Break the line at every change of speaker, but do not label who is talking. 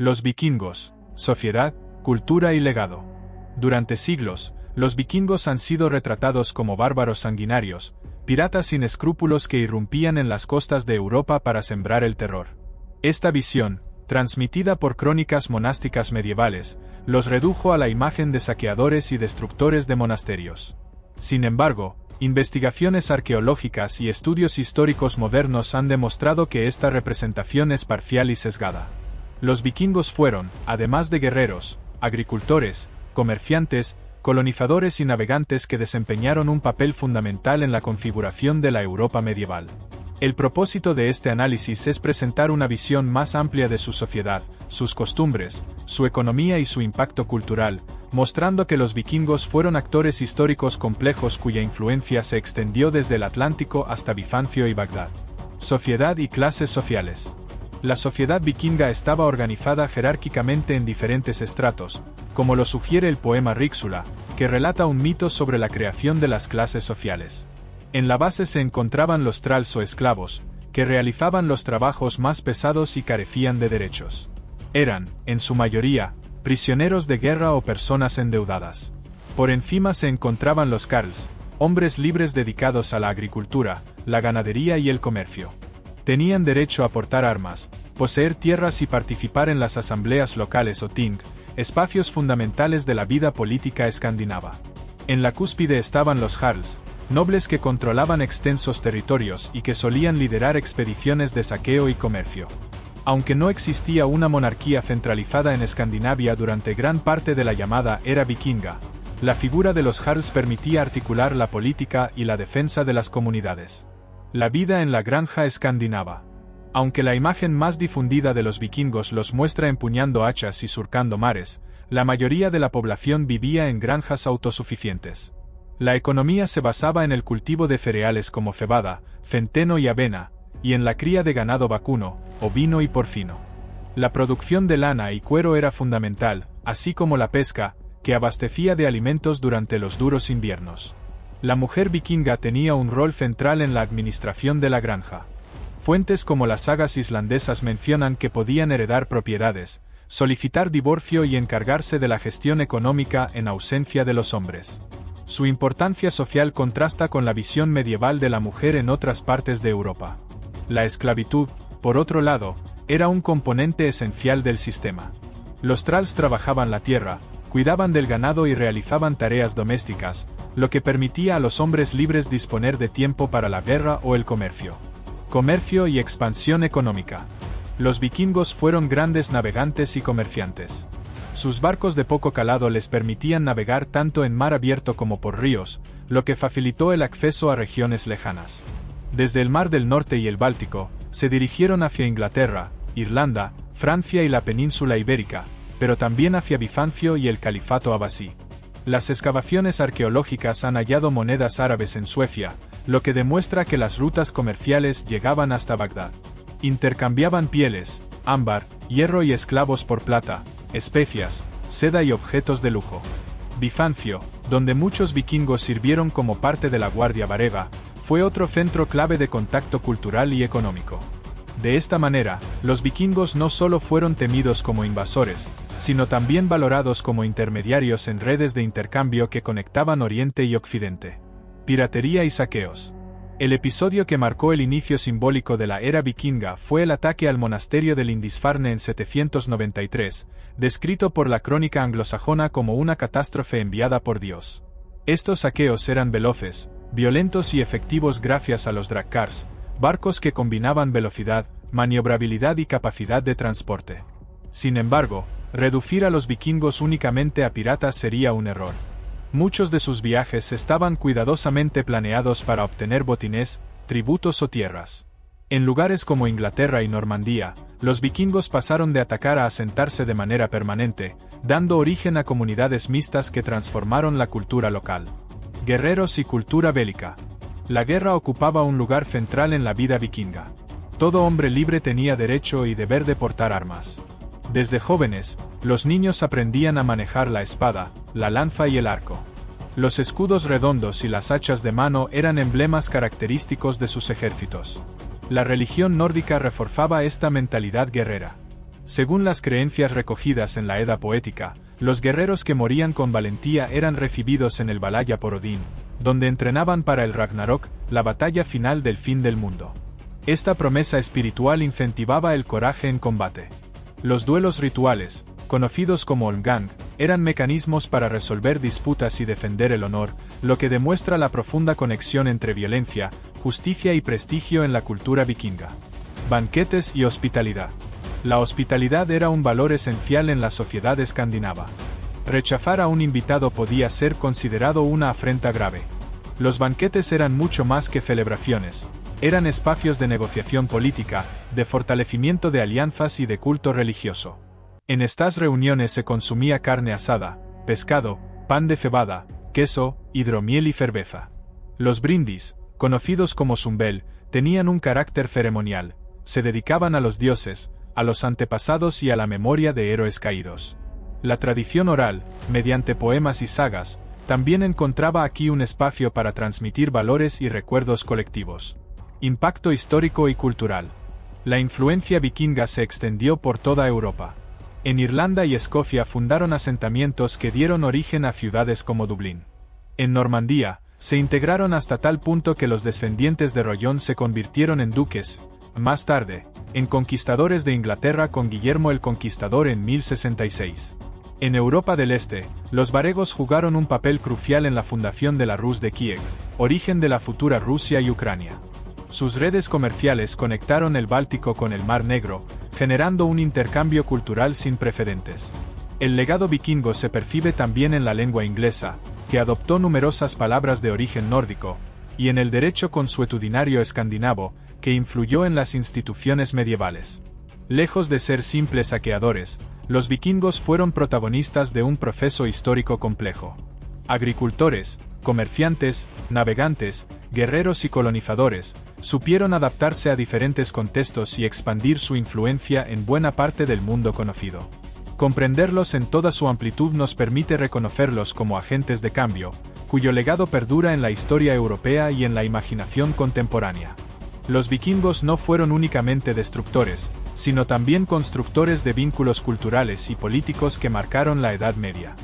Los vikingos, sociedad, cultura y legado. Durante siglos, los vikingos han sido retratados como bárbaros sanguinarios, piratas sin escrúpulos que irrumpían en las costas de Europa para sembrar el terror. Esta visión, transmitida por crónicas monásticas medievales, los redujo a la imagen de saqueadores y destructores de monasterios. Sin embargo, investigaciones arqueológicas y estudios históricos modernos han demostrado que esta representación es parcial y sesgada. Los vikingos fueron, además de guerreros, agricultores, comerciantes, colonizadores y navegantes que desempeñaron un papel fundamental en la configuración de la Europa medieval. El propósito de este análisis es presentar una visión más amplia de su sociedad, sus costumbres, su economía y su impacto cultural, mostrando que los vikingos fueron actores históricos complejos cuya influencia se extendió desde el Atlántico hasta Bizancio y Bagdad. Sociedad y clases sociales. La sociedad vikinga estaba organizada jerárquicamente en diferentes estratos, como lo sugiere el poema Ríxula, que relata un mito sobre la creación de las clases sociales. En la base se encontraban los thralls o esclavos, que realizaban los trabajos más pesados y carecían de derechos. Eran, en su mayoría, prisioneros de guerra o personas endeudadas. Por encima se encontraban los carls, hombres libres dedicados a la agricultura, la ganadería y el comercio. Tenían derecho a portar armas, poseer tierras y participar en las asambleas locales o ting, espacios fundamentales de la vida política escandinava. En la cúspide estaban los jarls, nobles que controlaban extensos territorios y que solían liderar expediciones de saqueo y comercio. Aunque no existía una monarquía centralizada en Escandinavia durante gran parte de la llamada Era Vikinga, la figura de los jarls permitía articular la política y la defensa de las comunidades. La vida en la granja escandinava. Aunque la imagen más difundida de los vikingos los muestra empuñando hachas y surcando mares, la mayoría de la población vivía en granjas autosuficientes. La economía se basaba en el cultivo de cereales como cebada, centeno y avena, y en la cría de ganado vacuno, ovino y porcino. La producción de lana y cuero era fundamental, así como la pesca, que abastecía de alimentos durante los duros inviernos. La mujer vikinga tenía un rol central en la administración de la granja. Fuentes como las sagas islandesas mencionan que podían heredar propiedades, solicitar divorcio y encargarse de la gestión económica en ausencia de los hombres. Su importancia social contrasta con la visión medieval de la mujer en otras partes de Europa. La esclavitud, por otro lado, era un componente esencial del sistema. Los thralls trabajaban la tierra, cuidaban del ganado y realizaban tareas domésticas, lo que permitía a los hombres libres disponer de tiempo para la guerra o el comercio. Comercio y expansión económica. Los vikingos fueron grandes navegantes y comerciantes. Sus barcos de poco calado les permitían navegar tanto en mar abierto como por ríos, lo que facilitó el acceso a regiones lejanas. Desde el Mar del Norte y el Báltico, se dirigieron hacia Inglaterra, Irlanda, Francia y la península ibérica, pero también hacia Bizancio y el califato abasí. Las excavaciones arqueológicas han hallado monedas árabes en Suecia, lo que demuestra que las rutas comerciales llegaban hasta Bagdad. Intercambiaban pieles, ámbar, hierro y esclavos por plata, especias, seda y objetos de lujo. Bizancio, donde muchos vikingos sirvieron como parte de la Guardia Varega, fue otro centro clave de contacto cultural y económico. De esta manera, los vikingos no solo fueron temidos como invasores, sino también valorados como intermediarios en redes de intercambio que conectaban Oriente y Occidente. Piratería y saqueos. El episodio que marcó el inicio simbólico de la era vikinga fue el ataque al monasterio de Lindisfarne en 793, descrito por la crónica anglosajona como una catástrofe enviada por Dios. Estos saqueos eran veloces, violentos y efectivos gracias a los drakkars, barcos que combinaban velocidad, maniobrabilidad y capacidad de transporte. Sin embargo, reducir a los vikingos únicamente a piratas sería un error. Muchos de sus viajes estaban cuidadosamente planeados para obtener botines, tributos o tierras. En lugares como Inglaterra y Normandía, los vikingos pasaron de atacar a asentarse de manera permanente, dando origen a comunidades mixtas que transformaron la cultura local. Guerreros y cultura bélica. La guerra ocupaba un lugar central en la vida vikinga. Todo hombre libre tenía derecho y deber de portar armas. Desde jóvenes, los niños aprendían a manejar la espada, la lanza y el arco. Los escudos redondos y las hachas de mano eran emblemas característicos de sus ejércitos. La religión nórdica reforzaba esta mentalidad guerrera. Según las creencias recogidas en la Edda poética, los guerreros que morían con valentía eran recibidos en el Valhalla por Odín, donde entrenaban para el Ragnarok, la batalla final del fin del mundo. Esta promesa espiritual incentivaba el coraje en combate. Los duelos rituales, conocidos como Holmgang, eran mecanismos para resolver disputas y defender el honor, lo que demuestra la profunda conexión entre violencia, justicia y prestigio en la cultura vikinga. Banquetes y hospitalidad. La hospitalidad era un valor esencial en la sociedad escandinava. Rechazar a un invitado podía ser considerado una afrenta grave. Los banquetes eran mucho más que celebraciones. Eran espacios de negociación política, de fortalecimiento de alianzas y de culto religioso. En estas reuniones se consumía carne asada, pescado, pan de cebada, queso, hidromiel y cerveza. Los brindis, conocidos como zumbel, tenían un carácter ceremonial. Se dedicaban a los dioses, a los antepasados y a la memoria de héroes caídos. La tradición oral, mediante poemas y sagas, también encontraba aquí un espacio para transmitir valores y recuerdos colectivos. Impacto histórico y cultural. La influencia vikinga se extendió por toda Europa. En Irlanda y Escocia fundaron asentamientos que dieron origen a ciudades como Dublín. En Normandía, se integraron hasta tal punto que los descendientes de Rollón se convirtieron en duques, más tarde, en conquistadores de Inglaterra con Guillermo el Conquistador en 1066. En Europa del Este, los varegos jugaron un papel crucial en la fundación de la Rus de Kiev, origen de la futura Rusia y Ucrania. Sus redes comerciales conectaron el Báltico con el Mar Negro, generando un intercambio cultural sin precedentes. El legado vikingo se percibe también en la lengua inglesa, que adoptó numerosas palabras de origen nórdico, y en el derecho consuetudinario escandinavo, que influyó en las instituciones medievales. Lejos de ser simples saqueadores, los vikingos fueron protagonistas de un proceso histórico complejo. Agricultores, comerciantes, navegantes, guerreros y colonizadores, supieron adaptarse a diferentes contextos y expandir su influencia en buena parte del mundo conocido. Comprenderlos en toda su amplitud nos permite reconocerlos como agentes de cambio, cuyo legado perdura en la historia europea y en la imaginación contemporánea. Los vikingos no fueron únicamente destructores, sino también constructores de vínculos culturales y políticos que marcaron la Edad Media.